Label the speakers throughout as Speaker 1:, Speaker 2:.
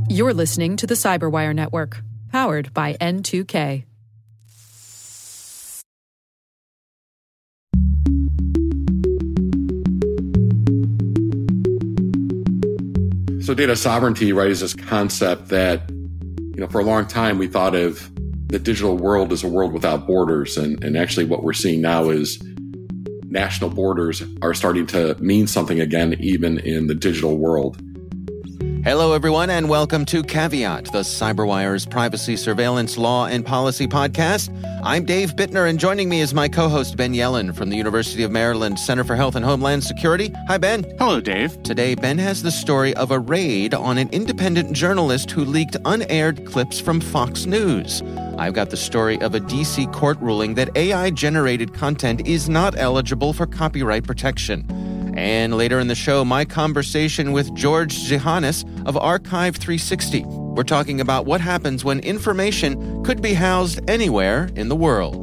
Speaker 1: You're listening to the Cyberwire Network, powered by N2K.
Speaker 2: So data sovereignty, right, is this concept that, for a long time we thought of the digital world as a world without borders. And actually what we're seeing now is national borders are starting to mean something again, even in the digital world.
Speaker 3: Hello, everyone, and welcome to Caveat, the CyberWire's privacy, surveillance, law, and policy podcast. I'm Dave Bittner, and joining me is my co-host, Ben Yellen, from the University of Maryland Center for Health and Homeland Security. Hi, Ben.
Speaker 4: Hello, Dave.
Speaker 3: Today, Ben has the story of a raid on an independent journalist who leaked unaired clips from Fox News. I've got the story of a D.C. court ruling that AI-generated content is not eligible for copyright protection. And later in the show, my conversation with George Zihanis of Archive 360. We're talking about what happens when information could be housed anywhere in the world.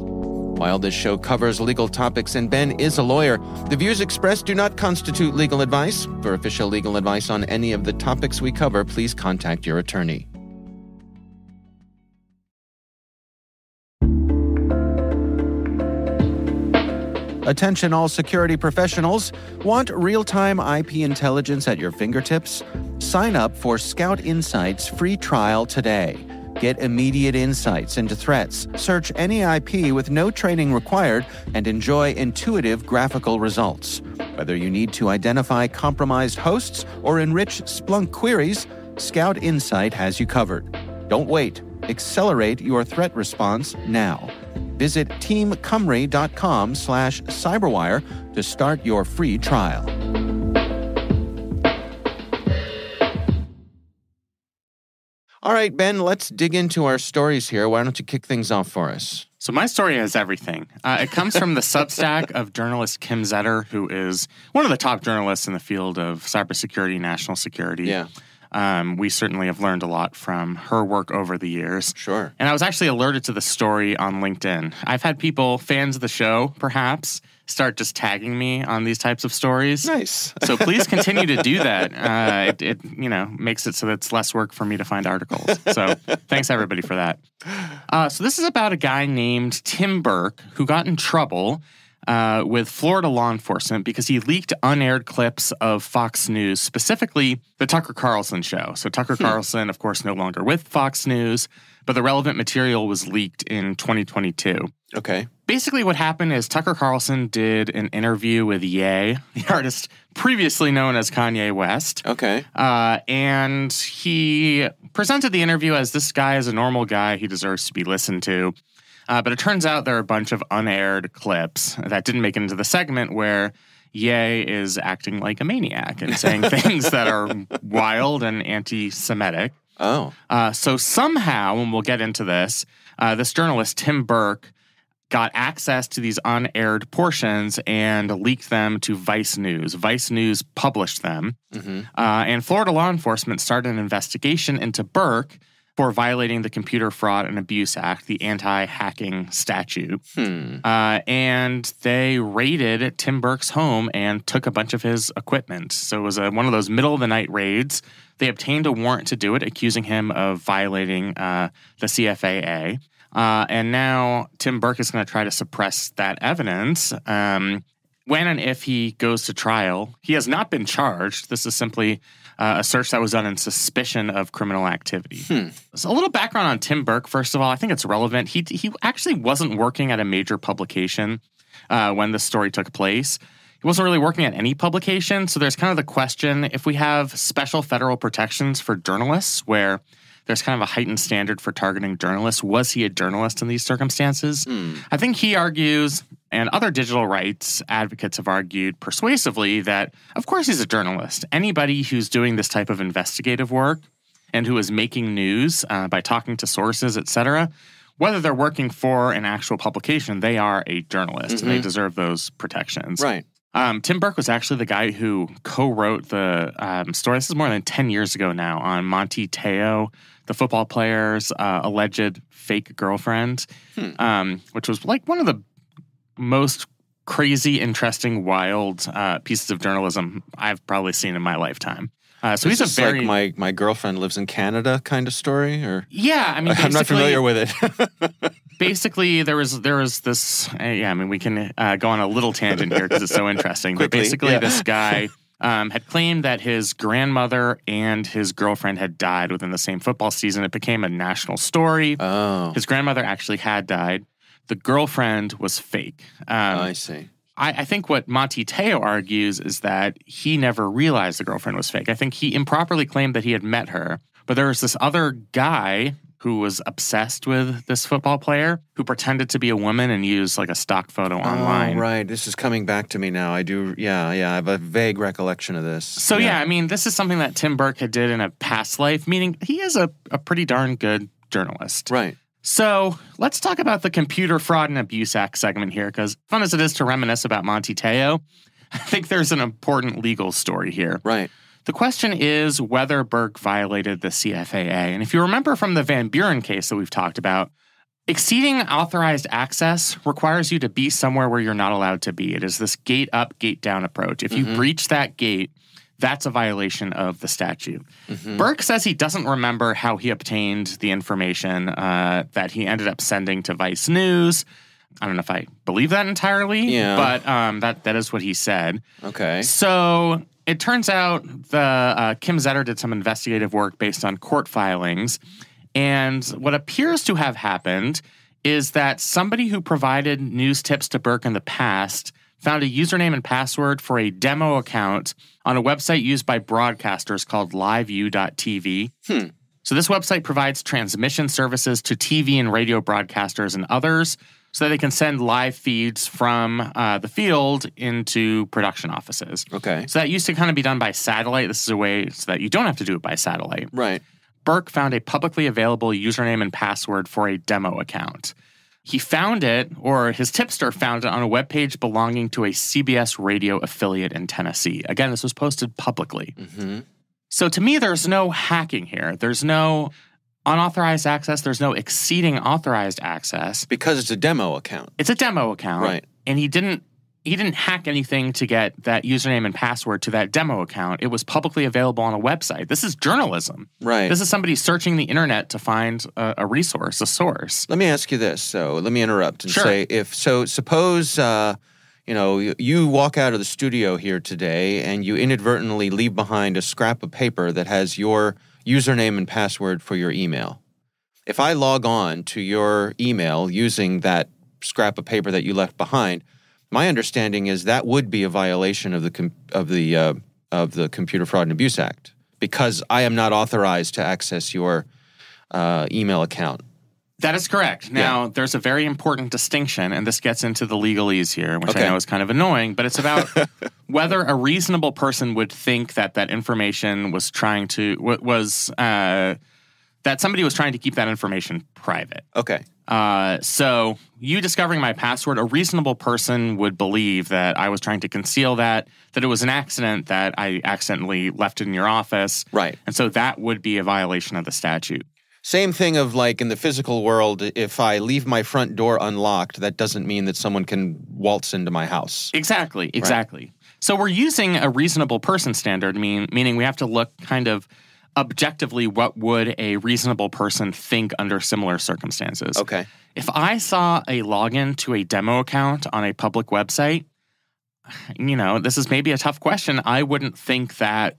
Speaker 3: While this show covers legal topics and Ben is a lawyer, the views expressed do not constitute legal advice. For official legal advice on any of the topics we cover, please contact your attorney. Attention all security professionals. Want real-time IP intelligence at your fingertips? Sign up for Scout Insight's free trial today. Get immediate insights into threats, search any IP with no training required, and enjoy intuitive graphical results. Whether you need to identify compromised hosts or enrich Splunk queries, Scout Insight has you covered. Don't wait. Accelerate your threat response now. Visit teamcumry.com/cyberwire to start your free trial. All right, Ben, let's dig into our stories here. Why don't you kick things off for us?
Speaker 4: So my story has everything. It comes from the Substack of journalist Kim Zetter, who is one of the top journalists in the field of cybersecurity and national security.
Speaker 3: Yeah.
Speaker 4: We certainly have learned a lot from her work over the years.
Speaker 3: Sure.
Speaker 4: And I was actually alerted to the story on LinkedIn. I've had people, fans of the show, perhaps, start just tagging me on these types of stories.
Speaker 3: Nice.
Speaker 4: So please continue to do that. It makes it so that it's less work for me to find articles. So thanks, everybody, for that. So this is about a guy named Tim Burke who got in trouble with Florida law enforcement because he leaked unaired clips of Fox News, specifically the Tucker Carlson show. So Tucker Carlson, of course, no longer with Fox News, but the relevant material was leaked in 2022.
Speaker 3: Okay.
Speaker 4: Basically what happened is Tucker Carlson did an interview with Ye, the artist previously known as Kanye West.
Speaker 3: Okay.
Speaker 4: And he presented the interview as this guy is a normal guy. He deserves to be listened to. But it turns out there are a bunch of unaired clips that didn't make it into the segment where Ye is acting like a maniac and saying things that are wild and anti-Semitic.
Speaker 3: Oh.
Speaker 4: So somehow, and we'll get into this, this journalist, Tim Burke, got access to these unaired portions and leaked them to Vice News. Vice News published them. Mm-hmm. And Florida law enforcement started an investigation into Burke for violating the Computer Fraud and Abuse Act, the anti-hacking statute. And they raided Tim Burke's home and took a bunch of his equipment. So it was one of those middle-of-the-night raids. They obtained a warrant to do it, accusing him of violating the CFAA. And now Tim Burke is going to try to suppress that evidence. When and if he goes to trial, he has not been charged. This is simply a search that was done in suspicion of criminal activity. So a little background on Tim Burke, first of all. I think it's relevant. He actually wasn't working at a major publication when this story took place. He wasn't really working at any publication. So there's kind of the question, if we have special federal protections for journalists where there's kind of a heightened standard for targeting journalists, was he a journalist in these circumstances? I think he argues, and other digital rights advocates have argued persuasively that, of course, he's a journalist. Anybody who's doing this type of investigative work and who is making news by talking to sources, et cetera, whether they're working for an actual publication, they are a journalist, and they deserve those protections.
Speaker 3: Right.
Speaker 4: Tim Burke was actually the guy who co-wrote the story. This is more than 10 years ago now, on Monty Te'o, the football player's alleged fake girlfriend, which was like one of the most crazy, interesting, wild pieces of journalism I've probably seen in my lifetime. So he's a very
Speaker 3: like my girlfriend lives in Canada kind of story, or
Speaker 4: yeah. I mean,
Speaker 3: I'm not familiar with it.
Speaker 4: Basically, there was this. Yeah, I mean, we can go on a little tangent here because it's so interesting.
Speaker 3: Quickly,
Speaker 4: but basically,
Speaker 3: yeah.
Speaker 4: this guy had claimed that his grandmother and his girlfriend had died within the same football season. It became a national story.
Speaker 3: Oh,
Speaker 4: His grandmother actually had died. The girlfriend was fake.
Speaker 3: I see.
Speaker 4: I think what Monty Teo argues is that he never realized the girlfriend was fake. I think he improperly claimed that he had met her, but there was this other guy who was obsessed with this football player who pretended to be a woman and used like a stock photo online.
Speaker 3: Oh, right. This is coming back to me now. I do. Yeah. I have a vague recollection of this.
Speaker 4: So yeah, I mean, this is something that Tim Burke had did in a past life, meaning he is a pretty darn good journalist.
Speaker 3: Right.
Speaker 4: So let's talk about the Computer Fraud and Abuse Act segment here, because fun as it is to reminisce about Monty Teo, I think there's an important legal story here.
Speaker 3: Right.
Speaker 4: The question is whether Burke violated the CFAA. And if you remember from the Van Buren case that we've talked about, exceeding authorized access requires you to be somewhere where you're not allowed to be. It is this gate up, gate down approach. If you breach that gate, that's a violation of the statute. Burke says he doesn't remember how he obtained the information that he ended up sending to Vice News. I don't know if I believe that entirely, but that is what he said.
Speaker 3: Okay.
Speaker 4: So it turns out the Kim Zetter did some investigative work based on court filings, and what appears to have happened is that somebody who provided news tips to Burke in the past found a username and password for a demo account on a website used by broadcasters called liveu.tv. So this website provides transmission services to TV and radio broadcasters and others so that they can send live feeds from the field into production offices.
Speaker 3: Okay.
Speaker 4: So that used to kind of be done by satellite. This is a way so that you don't have to do it by satellite.
Speaker 3: Right.
Speaker 4: Burke found a publicly available username and password for a demo account. He found it, or his tipster found it on a webpage belonging to a CBS radio affiliate in Tennessee. Again, this was posted publicly. So to me, there's no hacking here. There's no unauthorized access. There's no exceeding authorized access.
Speaker 3: Because it's a demo account.
Speaker 4: It's a demo account.
Speaker 3: Right.
Speaker 4: And he didn't hack anything to get that username and password to that demo account. It was publicly available on a website. This is journalism.
Speaker 3: Right.
Speaker 4: This is somebody searching the internet to find a resource, a source.
Speaker 3: Let me ask you this. So let me interrupt and
Speaker 4: Sure.
Speaker 3: say, suppose you walk out of the studio here today and you inadvertently leave behind a scrap of paper that has your username and password for your email. If I log on to your email using that scrap of paper that you left behind, my understanding is that would be a violation of the Computer Fraud and Abuse Act, because I am not authorized to access your email account.
Speaker 4: That is correct. Now, there's a very important distinction, and this gets into the legalese here, which I know is kind of annoying, but it's about whether a reasonable person would think that that information was that somebody was trying to keep that information private.
Speaker 3: Okay.
Speaker 4: So you discovering my password, a reasonable person would believe that I was trying to conceal that it was an accident, that I accidentally left it in your office.
Speaker 3: Right.
Speaker 4: And so that would be a violation of the statute.
Speaker 3: Same thing of like in the physical world, if I leave my front door unlocked, that doesn't mean that someone can waltz into my house.
Speaker 4: Exactly. Right. So we're using a reasonable person standard, meaning we have to look kind of objectively what would a reasonable person think under similar circumstances.
Speaker 3: Okay.
Speaker 4: If I saw a login to a demo account on a public website, this is maybe a tough question. I wouldn't think that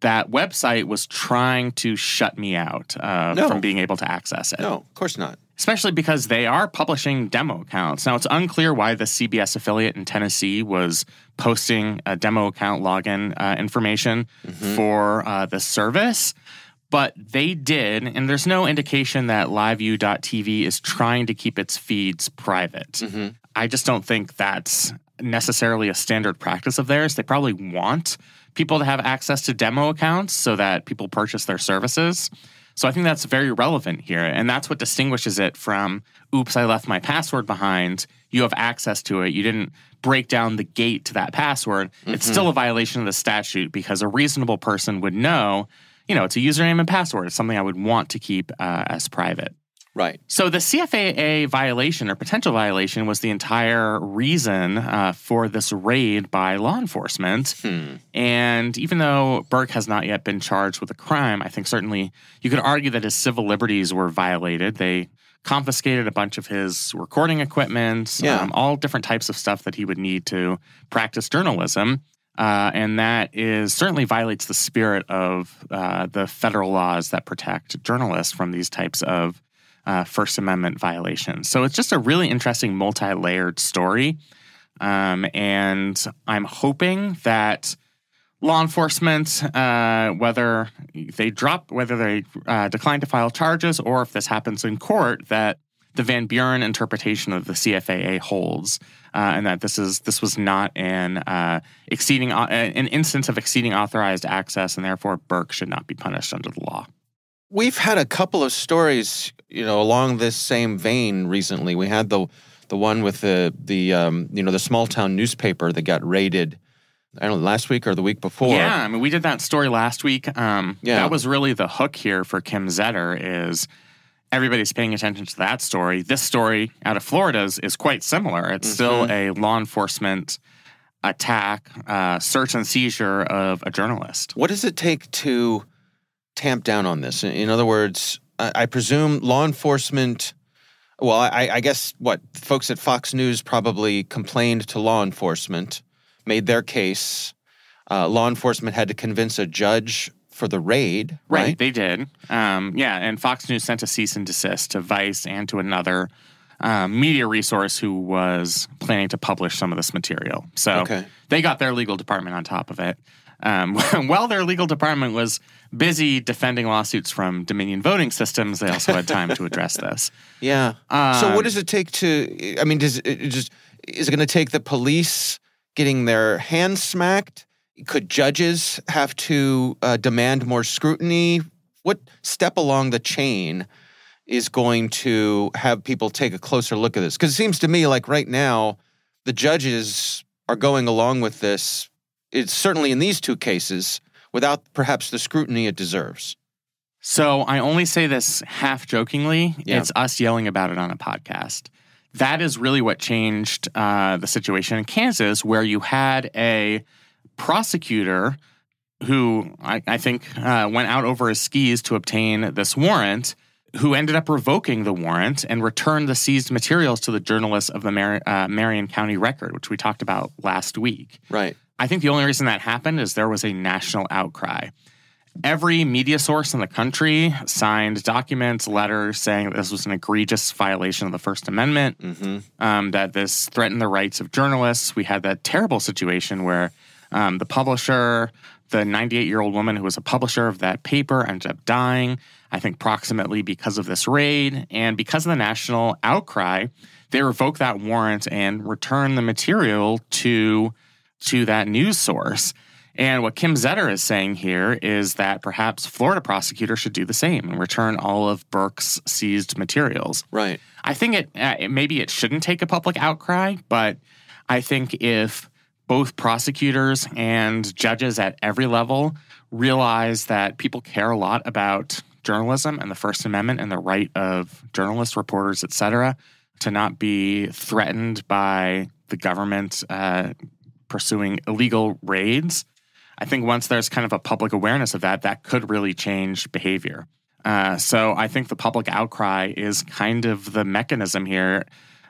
Speaker 4: website was trying to shut me out from being able to access it.
Speaker 3: No, of course not.
Speaker 4: Especially because they are publishing demo accounts. Now, it's unclear why the CBS affiliate in Tennessee was posting a demo account login information for the service, but they did, and there's no indication that liveu.tv is trying to keep its feeds private. I just don't think that's necessarily a standard practice of theirs. They probably want people to have access to demo accounts so that people purchase their services. So I think that's very relevant here, and that's what distinguishes it from, oops, I left my password behind. You have access to it. You didn't break down the gate to that password. It's still a violation of the statute because a reasonable person would know, it's a username and password. It's something I would want to keep as private.
Speaker 3: Right.
Speaker 4: So the CFAA violation or potential violation was the entire reason for this raid by law enforcement. And even though Burke has not yet been charged with a crime, I think certainly you could argue that his civil liberties were violated. They confiscated a bunch of his recording equipment, all different types of stuff that he would need to practice journalism. And that certainly violates the spirit of the federal laws that protect journalists from these types of First Amendment violations. So it's just a really interesting multi-layered story. And I'm hoping that law enforcement, whether they decline to file charges or if this happens in court, that the Van Buren interpretation of the CFAA holds, and that this was not an instance of exceeding authorized access, and therefore Burke should not be punished under the law.
Speaker 3: We've had a couple of stories, along this same vein recently. We had the one with the small town newspaper that got raided. I don't know, last week or the week before.
Speaker 4: Yeah, I mean, we did that story last week. That was really the hook here for Kim Zetter is everybody's paying attention to that story. This story out of Florida is quite similar. It's still a law enforcement attack, search and seizure of a journalist.
Speaker 3: What does it take to tamp down on this? In other words, I presume law enforcement, I guess folks at Fox News probably complained to law enforcement, made their case. Law enforcement had to convince a judge for the raid, right?
Speaker 4: They did. And Fox News sent a cease and desist to Vice and to another media resource who was planning to publish some of this material. So they got their legal department on top of it. While their legal department was busy defending lawsuits from Dominion voting systems, they also had time to address this.
Speaker 3: Yeah. So what does it take to, is it going to take the police getting their hands smacked? Could judges have to demand more scrutiny? What step along the chain is going to have people take a closer look at this? Because it seems to me like right now, the judges are going along with this. It's certainly in these two cases without perhaps the scrutiny it deserves.
Speaker 4: So I only say this half jokingly. Yeah. It's us yelling about it on a podcast. That is really what changed the situation in Kansas, where you had a prosecutor who I think went out over his skis to obtain this warrant, who ended up revoking the warrant and returned the seized materials to the journalists of the Marion County Record, which we talked about last week.
Speaker 3: Right.
Speaker 4: I think the only reason that happened is there was a national outcry. Every media source in the country signed documents, letters saying that this was an egregious violation of the First Amendment, that this threatened the rights of journalists. We had that terrible situation where the publisher, the 98-year-old woman who was a publisher of that paper, ended up dying, I think proximately because of this raid. And because of the national outcry, they revoked that warrant and returned the material to that news source. And what Kim Zetter is saying here is that perhaps Florida prosecutors should do the same and return all of Burke's seized materials.
Speaker 3: Right.
Speaker 4: I think maybe it shouldn't take a public outcry, but I think if both prosecutors and judges at every level realize that people care a lot about journalism and the First Amendment and the right of journalists, reporters, et cetera, to not be threatened by the government pursuing illegal raids, I think once there's kind of a public awareness of that, that could really change behavior. So I think the public outcry is kind of the mechanism here,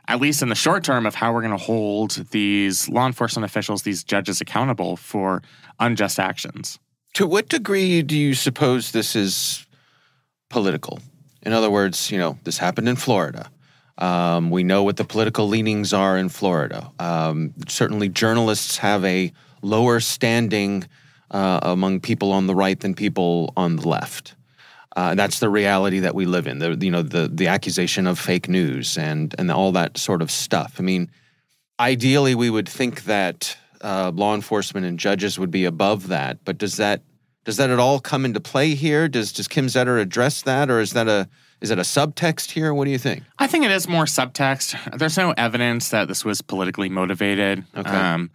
Speaker 4: at least in the short term, of how we're going to hold these law enforcement officials, these judges accountable for unjust actions.
Speaker 3: To what degree do you suppose this is political? In other words, this happened in Florida. We know what the political leanings are in Florida. Certainly journalists have a lower standing among people on the right than people on the left. That's the reality that we live in. The accusation of fake news and all that sort of stuff. I mean, ideally we would think that law enforcement and judges would be above that, but does that at all come into play here? Does Kim Zetter address that, or is that a subtext here? What do you think?
Speaker 4: I think it is more subtext. There's no evidence that this was politically motivated.
Speaker 3: Okay.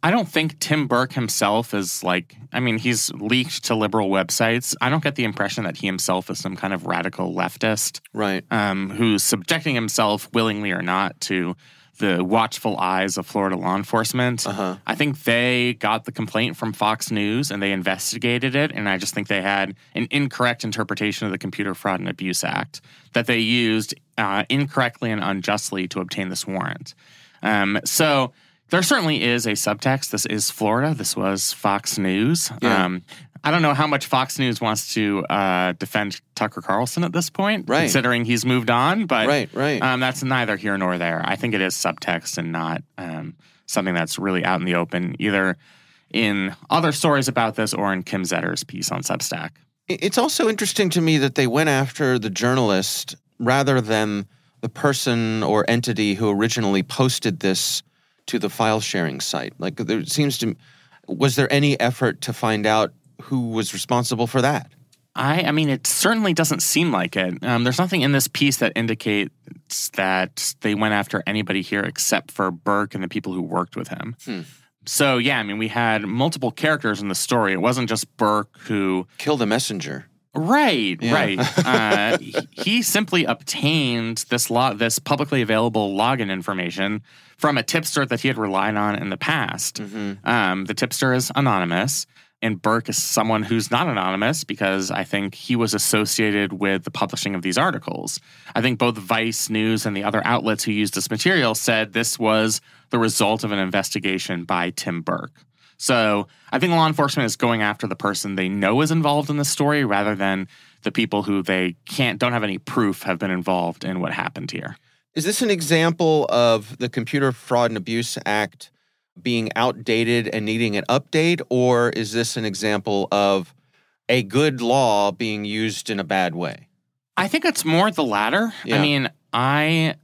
Speaker 4: I don't think Tim Burke himself is he's leaked to liberal websites. I don't get the impression that he himself is some kind of radical leftist.
Speaker 3: Right.
Speaker 4: Who's subjecting himself willingly or not to the watchful eyes of Florida law enforcement. I think they got the complaint from Fox News and they investigated it. And I just think they had an incorrect interpretation of the Computer Fraud and Abuse Act that they used incorrectly and unjustly to obtain this warrant. So there certainly is a subtext. This is Florida. This was Fox News.
Speaker 3: Yeah.
Speaker 4: I don't know how much Fox News wants to defend Tucker Carlson at this point, considering he's moved on. But that's neither here nor there. I think it is subtext and not something that's really out in the open, either in other stories about this or in Kim Zetter's piece on Substack.
Speaker 3: It's also interesting to me that they went after the journalist rather than the person or entity who originally posted this to the file sharing site. Like, was there any effort to find out who was responsible for that?
Speaker 4: I mean, it certainly doesn't seem like it. There's nothing in this piece that indicates that they went after anybody here except for Burke and the people who worked with him. So, yeah, I mean, we had multiple characters in the story. It wasn't just Burke who
Speaker 3: killed a messenger.
Speaker 4: Right. He simply obtained this publicly available login information from a tipster that he had relied on in the past. The tipster is anonymous, and Burke is someone who's not anonymous because I think he was associated with the publishing of these articles. I think both Vice News and the other outlets who used this material said this was the result of an investigation by Tim Burke. So I think law enforcement is going after the person they know is involved in the story rather than the people who they don't have any proof have been involved in what happened here.
Speaker 3: Is this an example of the Computer Fraud and Abuse Act being outdated and needing an update, or is this an example of a good law being used in a bad way?
Speaker 4: I think it's more the latter.
Speaker 3: Yeah.
Speaker 4: I mean, I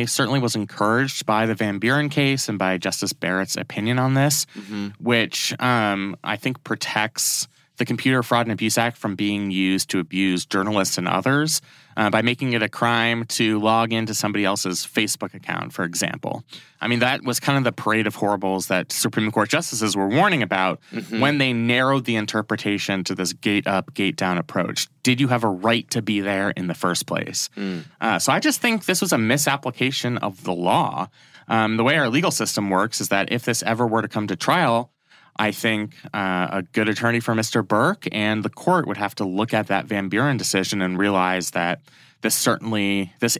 Speaker 4: certainly was encouraged by the Van Buren case and by Justice Barrett's opinion on this, which I think protects the Computer Fraud and Abuse Act from being used to abuse journalists and others by making it a crime to log into somebody else's Facebook account, for example. I mean, that was kind of the parade of horribles that Supreme Court justices were warning about when they narrowed the interpretation to this gate up, gate down approach. Did you have a right to be there in the first place? So I just think this was a misapplication of the law. The way our legal system works is that if this ever were to come to trial, I think a good attorney for Mr. Burke and the court would have to look at that Van Buren decision and realize that this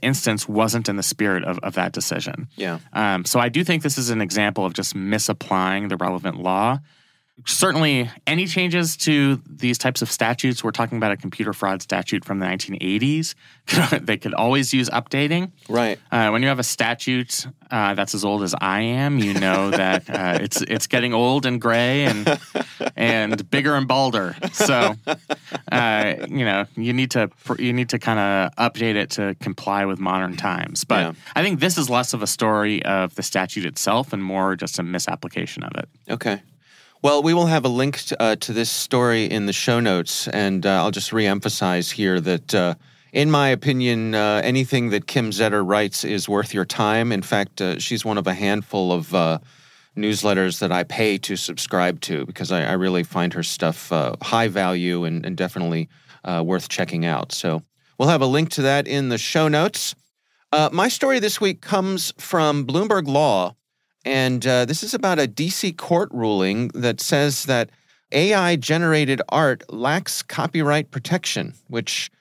Speaker 4: instance wasn't in the spirit of that decision.
Speaker 3: Yeah.
Speaker 4: So I do think this is an example of just misapplying the relevant law. Certainly, any changes to these types of statutes, we're talking about a computer fraud statute from the 1980s, they could always use updating.
Speaker 3: Right.
Speaker 4: When you have a statute that's as old as I am, you know that it's getting old and gray and bigger and balder. So, you need to kind of update it to comply with modern times. But I think this is less of a story of the statute itself and more just a misapplication of it.
Speaker 3: Okay. Well, we will have a link to this story in the show notes, and I'll just reemphasize here that, in my opinion, anything that Kim Zetter writes is worth your time. In fact, she's one of a handful of newsletters that I pay to subscribe to because I really find her stuff high value and definitely worth checking out. So we'll have a link to that in the show notes. My story this week comes from Bloomberg Law. And this is about a D.C. court ruling that says that AI-generated art lacks copyright protection, which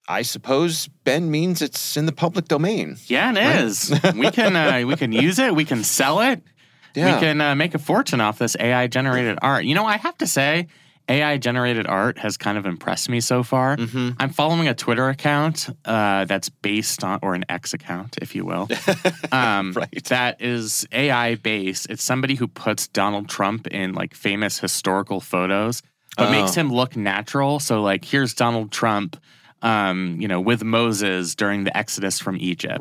Speaker 3: I suppose, Ben, means it's in the public domain.
Speaker 4: Yeah, it is. We can use it. We can sell it. Yeah. We can make a fortune off this AI-generated art. You know, I have to say, AI-generated art has kind of impressed me so far. I'm following a Twitter account that's based on, or an X account, if you will,
Speaker 3: right.
Speaker 4: that is AI-based. It's somebody who puts Donald Trump in, like, famous historical photos, but makes him look natural. So, like, here's Donald Trump, with Moses during the Exodus from Egypt.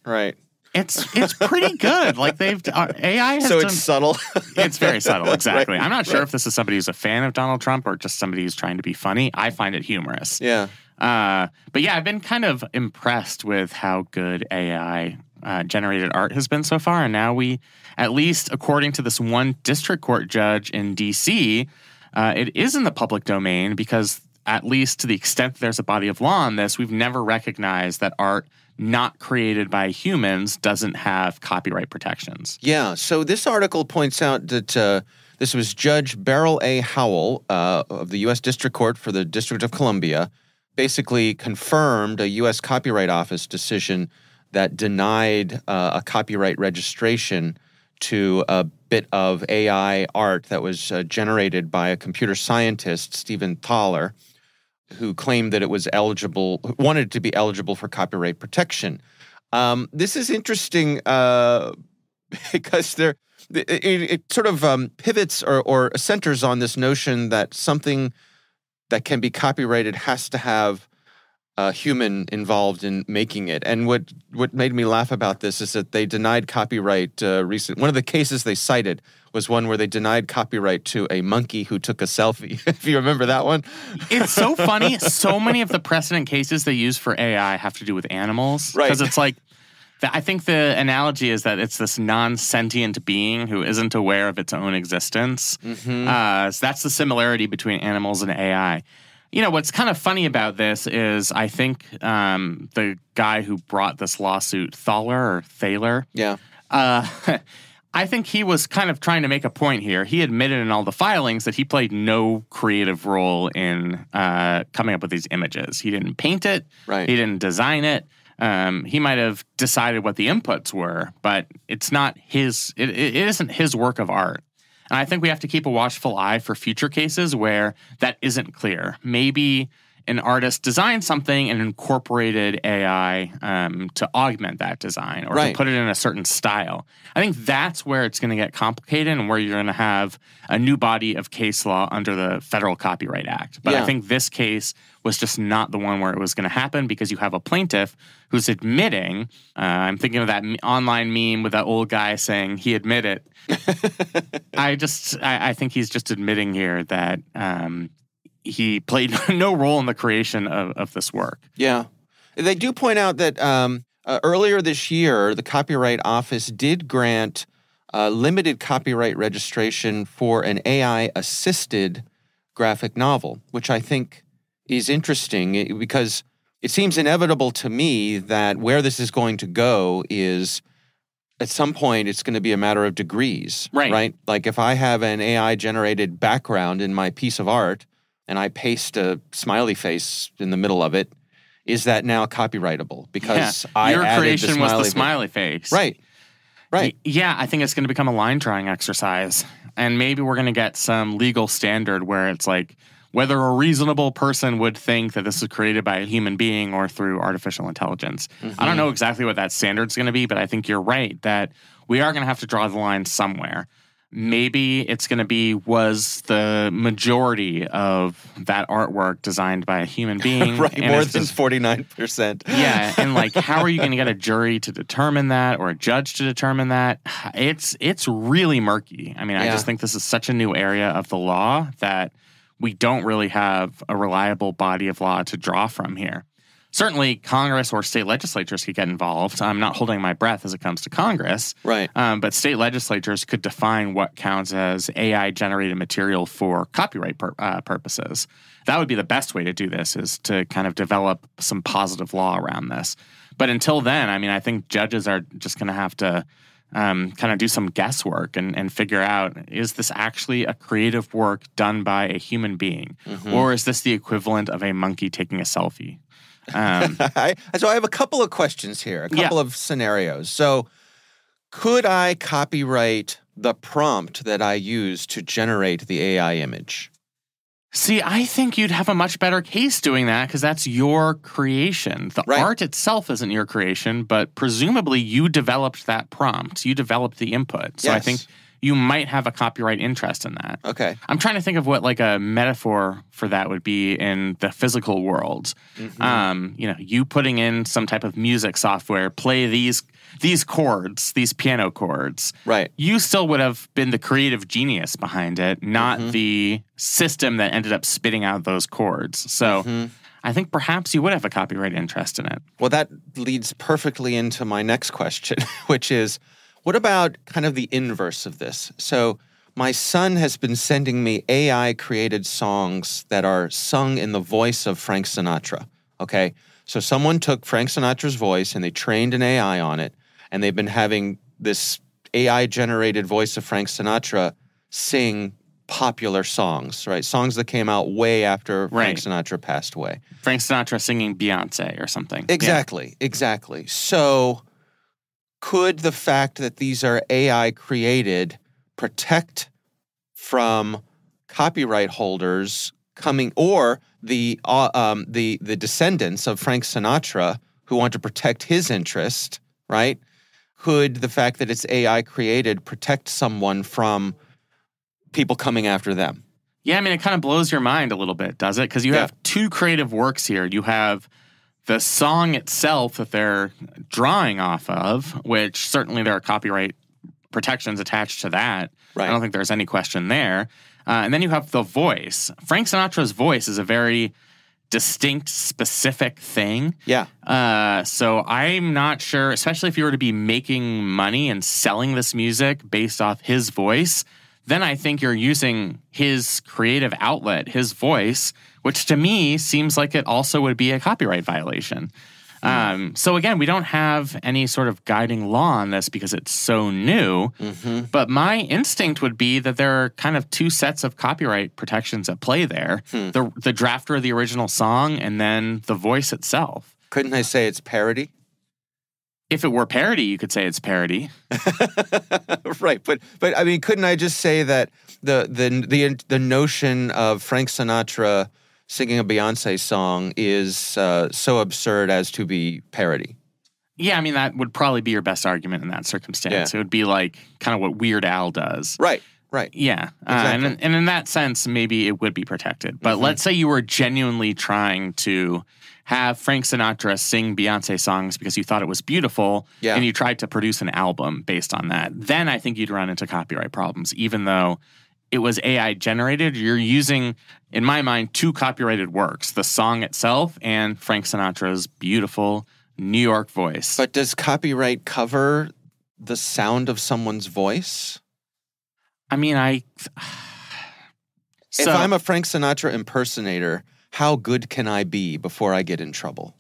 Speaker 3: Right.
Speaker 4: It's pretty good. Like AI has
Speaker 3: it's subtle.
Speaker 4: It's very subtle, exactly.
Speaker 3: Right,
Speaker 4: I'm not sure if this is somebody who's a fan of Donald Trump or just somebody who's trying to be funny. I find it humorous.
Speaker 3: Yeah.
Speaker 4: But yeah, I've been kind of impressed with how good AI generated art has been so far. And now we, at least according to this one district court judge in D.C., it is in the public domain because at least to the extent that there's a body of law on this, we've never recognized that art not created by humans doesn't have copyright protections.
Speaker 3: Yeah, so this article points out that this was Judge Beryl A. Howell of the U.S. District Court for the District of Columbia, basically confirmed a U.S. Copyright Office decision that denied a copyright registration to a bit of AI art that was generated by a computer scientist, Stephen Thaler, who claimed that it was wanted to be eligible for copyright protection. This is interesting because it sort of pivots or centers on this notion that something that can be copyrighted has to have a human involved in making it. And what made me laugh about this is that they denied copyright recently. One of the cases they cited was one where they denied copyright to a monkey who took a selfie. If you remember that one.
Speaker 4: It's so funny. So many of the precedent cases they use for AI have to do with animals.
Speaker 3: Right.
Speaker 4: Because it's like, I think the analogy is that it's this non-sentient being who isn't aware of its own existence. So that's the similarity between animals and AI. You know, what's kind of funny about this is I think the guy who brought this lawsuit, Thaler,
Speaker 3: yeah.
Speaker 4: I think he was kind of trying to make a point here. He admitted in all the filings that he played no creative role in coming up with these images. He didn't paint it.
Speaker 3: Right.
Speaker 4: He didn't design it. He might have decided what the inputs were, but it's not his. It isn't his work of art. And I think we have to keep a watchful eye for future cases where that isn't clear. Maybe an artist designed something and incorporated AI to augment that design or to put it in a certain style. I think that's where it's going to get complicated and where you're going to have a new body of case law under the Federal Copyright Act. But I think this case was just not the one where it was going to happen because you have a plaintiff who's admitting, I'm thinking of that online meme with that old guy saying he admitted. I think he's just admitting here that he played no role in the creation of this work.
Speaker 3: Yeah. They do point out that earlier this year, the Copyright Office did grant limited copyright registration for an AI-assisted graphic novel, which I think is interesting because it seems inevitable to me that where this is going to go is at some point it's going to be a matter of degrees, right? Like if I have an AI-generated background in my piece of art and I paste a smiley face in the middle of it, is that now copyrightable? Because
Speaker 4: your creation was the smiley face.
Speaker 3: Right.
Speaker 4: Yeah, I think it's going to become a line drawing exercise. And maybe we're going to get some legal standard where it's like whether a reasonable person would think that this is created by a human being or through artificial intelligence. I don't know exactly what that standard's going to be, but I think you're right that we are going to have to draw the line somewhere. Maybe it's going to be, was the majority of that artwork designed by a human being?
Speaker 3: More than 49%.
Speaker 4: Yeah, and like, how are you going to get a jury to determine that or a judge to determine that? It's really murky. I mean, I just think this is such a new area of the law that we don't really have a reliable body of law to draw from here. Certainly, Congress or state legislatures could get involved. I'm not holding my breath as it comes to Congress.
Speaker 3: Right.
Speaker 4: But state legislatures could define what counts as AI-generated material for copyright purposes. That would be the best way to do this, is to kind of develop some positive law around this. But until then, I mean, I think judges are just going to have to kind of do some guesswork and figure out, is this actually a creative work done by a human being? Or is this the equivalent of a monkey taking a selfie?
Speaker 3: So I have a couple of questions here, a couple of scenarios. So could I copyright the prompt that I use to generate the AI image?
Speaker 4: See, I think you'd have a much better case doing that because that's your creation. The art itself isn't your creation, but presumably you developed that prompt. You developed the input. So I think you might have a copyright interest in that.
Speaker 3: Okay.
Speaker 4: I'm trying to think of what like a metaphor for that would be in the physical world. You putting in some type of music software, play these chords, these piano chords.
Speaker 3: Right.
Speaker 4: You still would have been the creative genius behind it, not the system that ended up spitting out those chords. So I think perhaps you would have a copyright interest in it.
Speaker 3: Well, that leads perfectly into my next question, which is, what about kind of the inverse of this? So my son has been sending me AI-created songs that are sung in the voice of Frank Sinatra, okay? So someone took Frank Sinatra's voice and they trained an AI on it, and they've been having this AI-generated voice of Frank Sinatra sing popular songs, right? Songs that came out way after Frank Sinatra passed away.
Speaker 4: Frank Sinatra singing Beyonce or something.
Speaker 3: Exactly, exactly. So could the fact that these are AI created protect from copyright holders coming, or the descendants of Frank Sinatra who want to protect his interest, right? Could the fact that it's AI created protect someone from people coming after them?
Speaker 4: Yeah, I mean, it kind of blows your mind a little bit, does it? Because you have two creative works here. You have the song itself that they're drawing off of, which certainly there are copyright protections attached to that.
Speaker 3: Right.
Speaker 4: I don't think there's any question there. And then you have the voice. Frank Sinatra's voice is a very distinct, specific thing.
Speaker 3: Yeah.
Speaker 4: So I'm not sure, especially if you were to be making money and selling this music based off his voice, then I think you're using his creative outlet, his voice, which to me seems like it also would be a copyright violation. So again, we don't have any sort of guiding law on this because it's so new.
Speaker 3: Mm-hmm.
Speaker 4: But my instinct would be that there are kind of two sets of copyright protections at play there. The drafter of the original song and then the voice itself.
Speaker 3: Couldn't I say it's parody?
Speaker 4: If it were parody, you could say it's parody.
Speaker 3: Right. But I mean, couldn't I just say that the notion of Frank Sinatra singing a Beyonce song is so absurd as to be parody?
Speaker 4: Yeah, I mean, that would probably be your best argument in that circumstance.
Speaker 3: Yeah.
Speaker 4: It would be like kind of what Weird Al does.
Speaker 3: Right.
Speaker 4: Yeah.
Speaker 3: Exactly.
Speaker 4: And in that sense, maybe it would be protected. But let's say you were genuinely trying to have Frank Sinatra sing Beyonce songs because you thought it was beautiful, and you tried to produce an album based on that. Then I think you'd run into copyright problems, even though it was AI generated. You're using, in my mind, two copyrighted works, the song itself and Frank Sinatra's beautiful New York voice.
Speaker 3: But does copyright cover the sound of someone's voice?
Speaker 4: I mean,
Speaker 3: if I'm a Frank Sinatra impersonator, how good can I be before I get in trouble?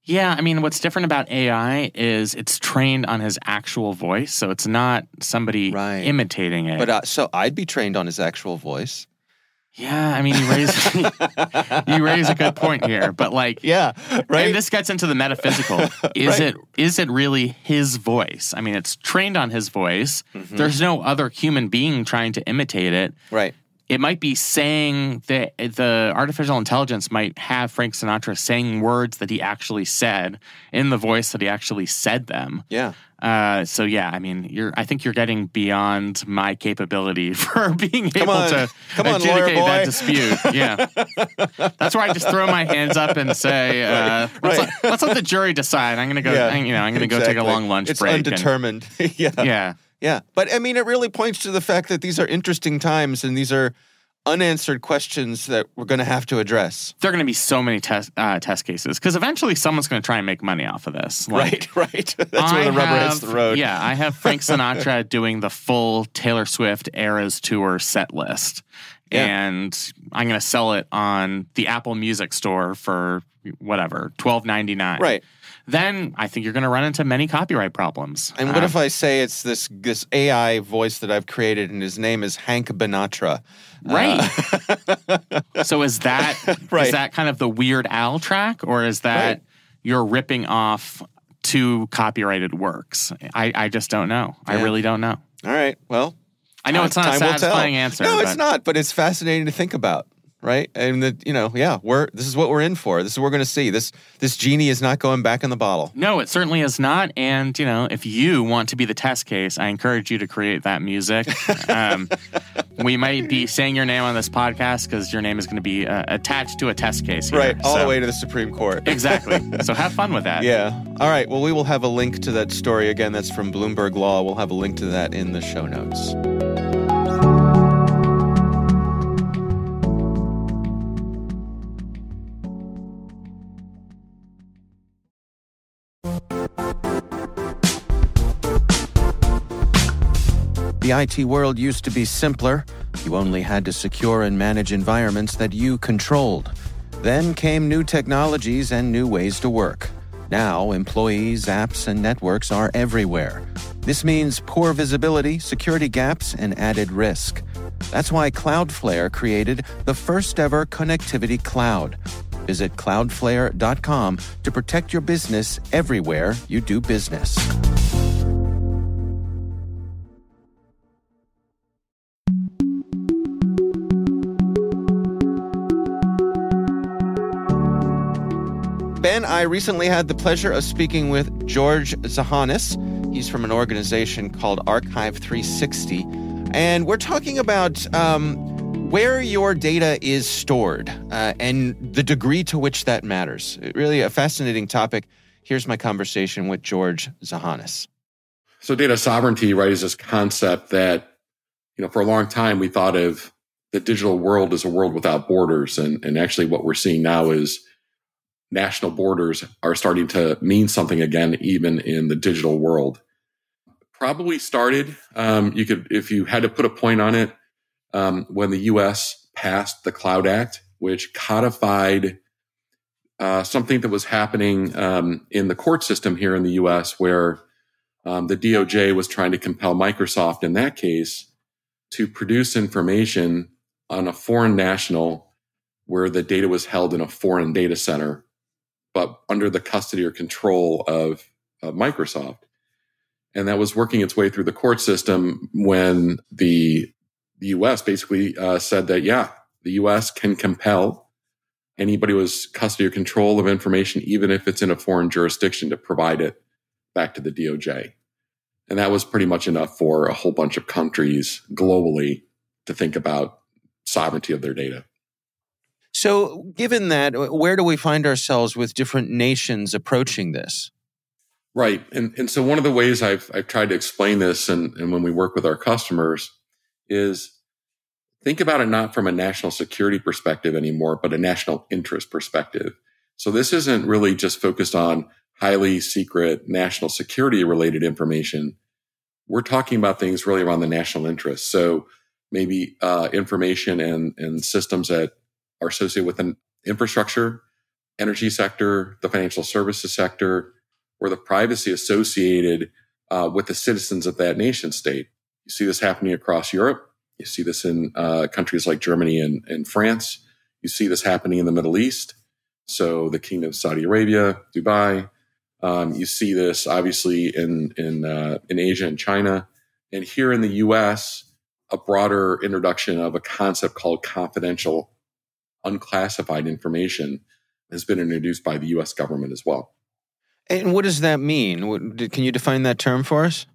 Speaker 4: Yeah, I mean, what's different about AI is it's trained on his actual voice, so it's not somebody imitating it.
Speaker 3: But so I'd be trained on his actual voice.
Speaker 4: Yeah, I mean, you raise a good point here, but like,
Speaker 3: yeah, right.
Speaker 4: And this gets into the metaphysical. Is it really his voice? I mean, it's trained on his voice. Mm-hmm. There's no other human being trying to imitate it.
Speaker 3: Right.
Speaker 4: It might be saying that the artificial intelligence might have Frank Sinatra saying words that he actually said in the voice that he actually said them.
Speaker 3: Yeah.
Speaker 4: So yeah, I mean, I think you're getting beyond my capability for being able to adjudicate that dispute. Yeah, that's where I just throw my hands up and say, let's let the jury decide. I'm gonna go. I'm gonna go take a long lunch break.
Speaker 3: It's undetermined. Yeah. But I mean, it really points to the fact that these are interesting times and these are unanswered questions that we're going to have to address.
Speaker 4: There are going to be so many test cases because eventually someone's going to try and make money off of this.
Speaker 3: Like, right. That's where the rubber hits the road.
Speaker 4: Yeah, I have Frank Sinatra doing the full Taylor Swift Eras Tour set list. Yeah. And I'm going to sell it on the Apple Music Store for whatever, $12.99.
Speaker 3: Right.
Speaker 4: Then I think you're going to run into many copyright problems.
Speaker 3: And what if I say it's this AI voice that I've created and his name is Hank Sinatra?
Speaker 4: Right. So is that is that kind of the Weird Al track, or is that you're ripping off two copyrighted works? I just don't know. Yeah. I really don't know.
Speaker 3: All right. Well,
Speaker 4: I know it's not a satisfying answer.
Speaker 3: No, it's not, but it's fascinating to think about. Right? And this is what we're in for. This is what we're going to see. This genie is not going back in the bottle.
Speaker 4: No, it certainly is not. And, if you want to be the test case, I encourage you to create that music. We might be saying your name on this podcast because your name is going to be attached to a test case here.
Speaker 3: Right, all the way to the Supreme Court.
Speaker 4: Exactly. So have fun with that.
Speaker 3: Yeah. All right. Well, we will have a link to that story. Again, that's from Bloomberg Law. We'll have a link to that in the show notes. The IT world used to be simpler. You only had to secure and manage environments that you controlled. Then came new technologies and new ways to work. Now, employees, apps, and networks are everywhere. This means poor visibility, security gaps, and added risk. That's why Cloudflare created the first-ever connectivity cloud. Visit cloudflare.com to protect your business everywhere you do business. Ben, I recently had the pleasure of speaking with George Zahanis. He's from an organization called Archive 360. And we're talking about where your data is stored and the degree to which that matters. Really a fascinating topic. Here's my conversation with George Zahanis.
Speaker 2: So data sovereignty, right, is this concept that, for a long time we thought of the digital world as a world without borders. And actually what we're seeing now is national borders are starting to mean something again, even in the digital world. Probably started, if you had to put a point on it, when the U.S. passed the Cloud Act, which codified something that was happening in the court system here in the U.S., where the DOJ was trying to compel Microsoft, in that case, to produce information on a foreign national where the data was held in a foreign data center, but under the custody or control of Microsoft. And that was working its way through the court system when the U.S. basically said that, the U.S. can compel anybody who has custody or control of information, even if it's in a foreign jurisdiction, to provide it back to the DOJ. And that was pretty much enough for a whole bunch of countries globally to think about sovereignty of their data.
Speaker 3: So given that, where do we find ourselves with different nations approaching this?
Speaker 2: Right. And so one of the ways I've tried to explain this and when we work with our customers is think about it not from a national security perspective anymore, but a national interest perspective. So this isn't really just focused on highly secret national security related information. We're talking about things really around the national interest. So maybe information and systems that are associated with an infrastructure, energy sector, the financial services sector, or the privacy associated with the citizens of that nation state. You see this happening across Europe. You see this in countries like Germany and France. You see this happening in the Middle East. So the Kingdom of Saudi Arabia, Dubai. You see this obviously in Asia and China. And here in the U.S., a broader introduction of a concept called confidential unclassified information has been introduced by the U.S. government as well.
Speaker 3: And what does that mean? Can you define that term for us?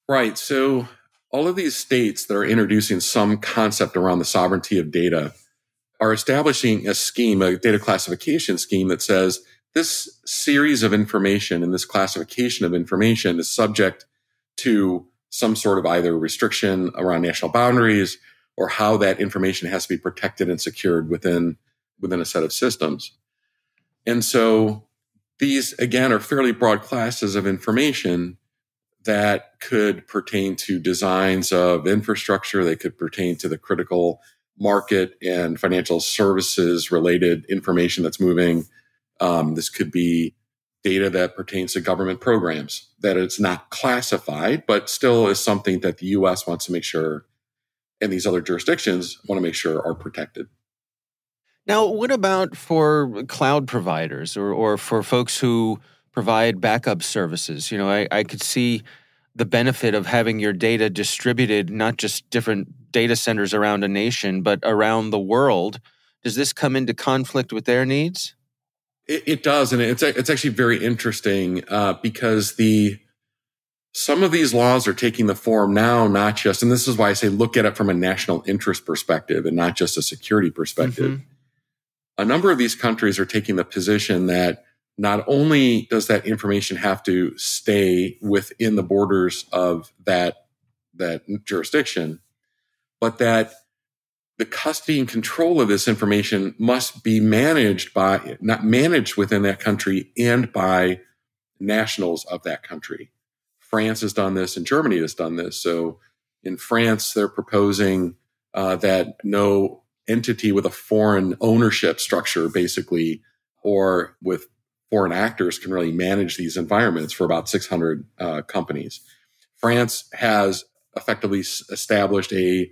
Speaker 2: Right. So all of these states that are introducing some concept around the sovereignty of data are establishing a scheme, a data classification scheme that says this series of information and this classification of information is subject to some sort of either restriction around national boundaries or how that information has to be protected and secured within a set of systems. And so these, again, are fairly broad classes of information that could pertain to designs of infrastructure. They could pertain to the critical market and financial services related information that's moving. This could be data that pertains to government programs, that it's not classified, but still is something that the U.S. wants to make sure, and these other jurisdictions want to make sure are protected.
Speaker 3: Now, what about for cloud providers or for folks who provide backup services? I could see the benefit of having your data distributed, not just different data centers around a nation, but around the world. Does this come into conflict with their needs?
Speaker 2: It does, and it's actually very interesting because some of these laws are taking the form now, not just, and this is why I say look at it from a national interest perspective and not just a security perspective. Mm-hmm. A number of these countries are taking the position that not only does that information have to stay within the borders of that jurisdiction, but that the custody and control of this information must be not managed within that country and by nationals of that country. France has done this and Germany has done this. So, In France, they're proposing that no entity with a foreign ownership structure, basically, or with foreign actors can really manage these environments for about 600 companies. France has effectively established a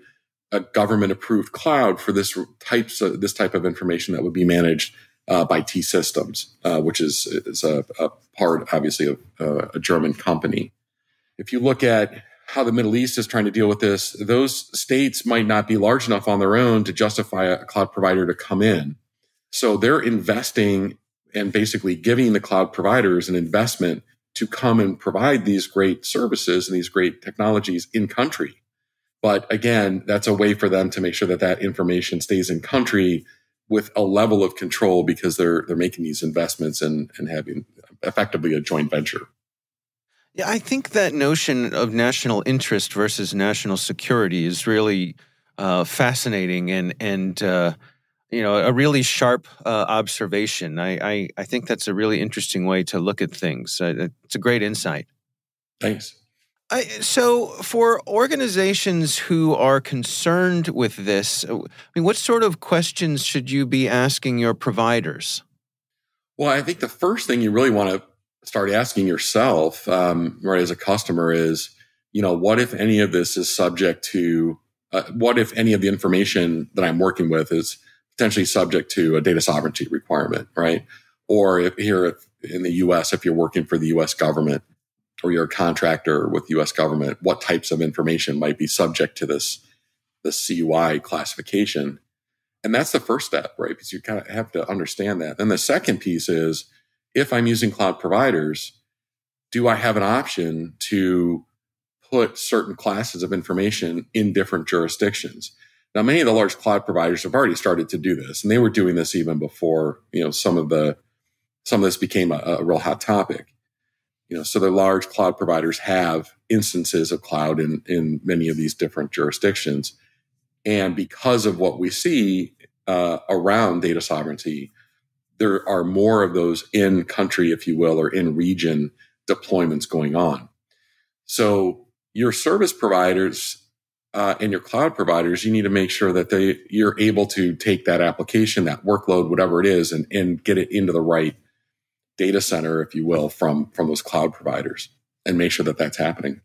Speaker 2: government-approved cloud for this type of information that would be managed by T-Systems, which is a part, obviously, of a German company. If you look at how the Middle East is trying to deal with this, those states might not be large enough on their own to justify a cloud provider to come in. So they're investing and basically giving the cloud providers an investment to come and provide these great services and these great technologies in country. But again, that's a way for them to make sure that that information stays in country with a level of control, because they're making these investments and having effectively a joint venture.
Speaker 3: Yeah, I think that notion of national interest versus national security is really fascinating and a really sharp observation. I think that's a really interesting way to look at things. It's a great insight.
Speaker 2: Thanks.
Speaker 3: So for organizations who are concerned with this, what sort of questions should you be asking your providers?
Speaker 2: Well, I think the first thing you really want to start asking yourself, right, as a customer is, what if any of this is subject to, what if any of the information that I'm working with is potentially subject to a data sovereignty requirement, right? Or if here in the U.S., if you're working for the U.S. government or you're a contractor with U.S. government, what types of information might be subject to this CUI classification? And that's the first step, right? Because you kind of have to understand that. Then the second piece is, if I'm using cloud providers, do I have an option to put certain classes of information in different jurisdictions? Now, many of the large cloud providers have already started to do this, and they were doing this even before, some of this became a real hot topic. So the large cloud providers have instances of cloud in many of these different jurisdictions. And because of what we see around data sovereignty, there are more of those in country, if you will, or in region deployments going on. So your service providers and your cloud providers, you need to make sure that you're able to take that application, that workload, whatever it is, and get it into the right data center, if you will, from those cloud providers, and make sure that that's happening.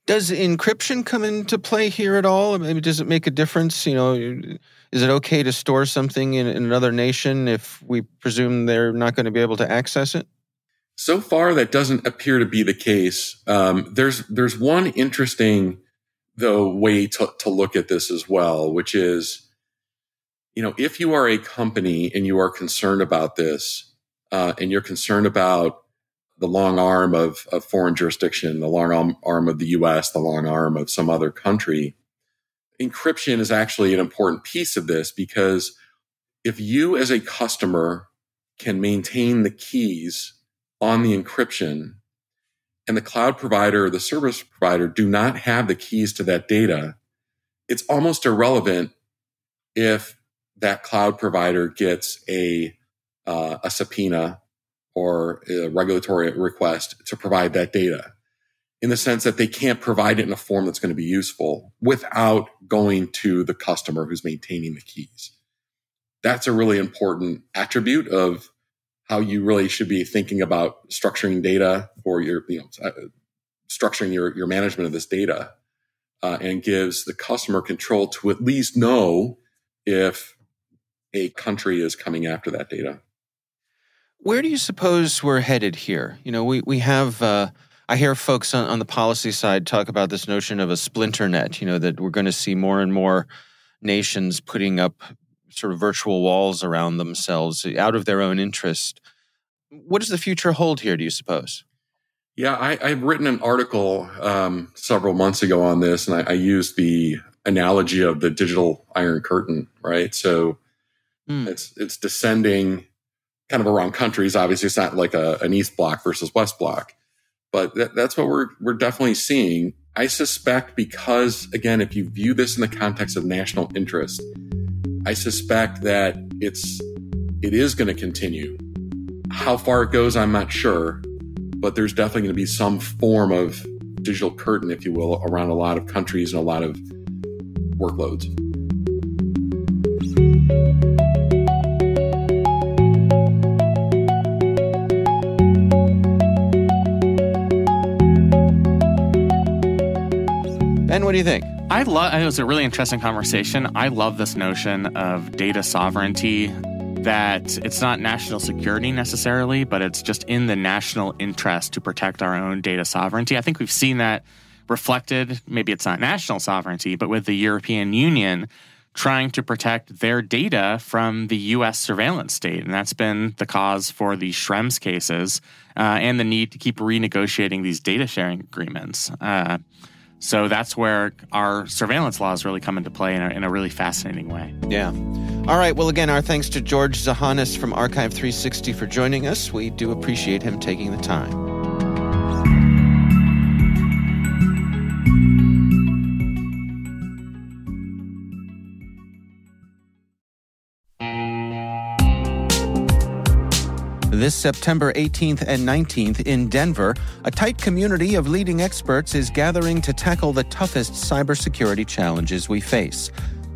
Speaker 3: Does encryption come into play here at all? I mean, does it make a difference? Is it okay to store something in another nation if we presume they're not going to be able to access it?
Speaker 2: So far, that doesn't appear to be the case. There's one interesting, though, way to look at this as well, which is, if you are a company and you are concerned about this, and you're concerned about the long arm of foreign jurisdiction, the long arm of the U.S., the long arm of some other country, encryption is actually an important piece of this, because if you as a customer can maintain the keys on the encryption and the cloud provider or the service provider do not have the keys to that data, it's almost irrelevant if that cloud provider gets a subpoena or a regulatory request to provide that data, in the sense that they can't provide it in a form that's going to be useful without going to the customer who's maintaining the keys. That's a really important attribute of how you really should be thinking about structuring data, or structuring your management of this data, and gives the customer control to at least know if a country is coming after that data.
Speaker 3: Where do you suppose we're headed here? We have, I hear folks on the policy side talk about this notion of a splinter net, that we're going to see more and more nations putting up sort of virtual walls around themselves out of their own interest. What does the future hold here, do you suppose?
Speaker 2: Yeah, I've written an article several months ago on this, and I used the analogy of the digital Iron Curtain, right? So it's descending kind of around countries. Obviously, it's not like an East Bloc versus West Bloc, but that's what we're definitely seeing. I suspect, because, again, if you view this in the context of national interest, I suspect that it is going to continue. How far it goes, I'm not sure, but there's definitely going to be some form of digital curtain, if you will, around a lot of countries and a lot of workloads.
Speaker 3: Ben, what do you think?
Speaker 4: It was a really interesting conversation. I love this notion of data sovereignty, that it's not national security necessarily, but it's just in the national interest to protect our own data sovereignty. I think we've seen that reflected, maybe it's not national sovereignty, but with the European Union trying to protect their data from the U.S. surveillance state. And that's been the cause for the Schrems cases and the need to keep renegotiating these data sharing agreements. So that's where our surveillance laws really come into play in a really fascinating way.
Speaker 3: Yeah. All right. Well, again, our thanks to George Zahanis from Archive 360 for joining us. We do appreciate him taking the time. This September 18th and 19th in Denver, a tight community of leading experts is gathering to tackle the toughest cybersecurity challenges we face.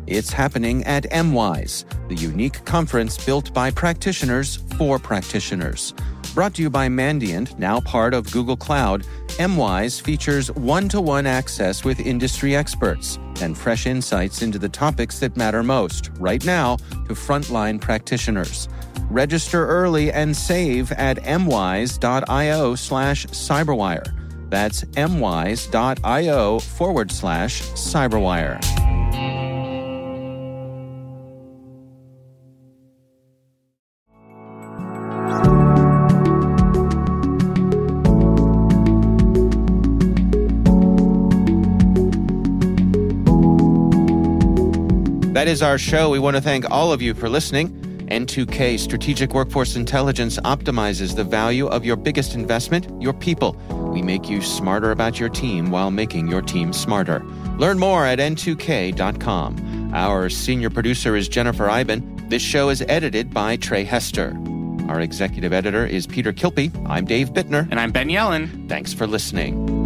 Speaker 3: It's happening at MWise, the unique conference built by practitioners for practitioners. Brought to you by Mandiant, now part of Google Cloud, MWise features one-to-one access with industry experts and fresh insights into the topics that matter most, right now, to frontline practitioners. Register early and save at mwise.io/cyberwire. That's mwise.io/cyberwire. That is our show. We want to thank all of you for listening. N2K Strategic Workforce Intelligence optimizes the value of your biggest investment, your people. We make you smarter about your team while making your team smarter. Learn more at n2k.com. Our senior producer is Jennifer Iben. This show is edited by Trey Hester. Our executive editor is Peter Kilpie. I'm Dave Bittner.
Speaker 4: And I'm Ben Yellen.
Speaker 3: Thanks for listening.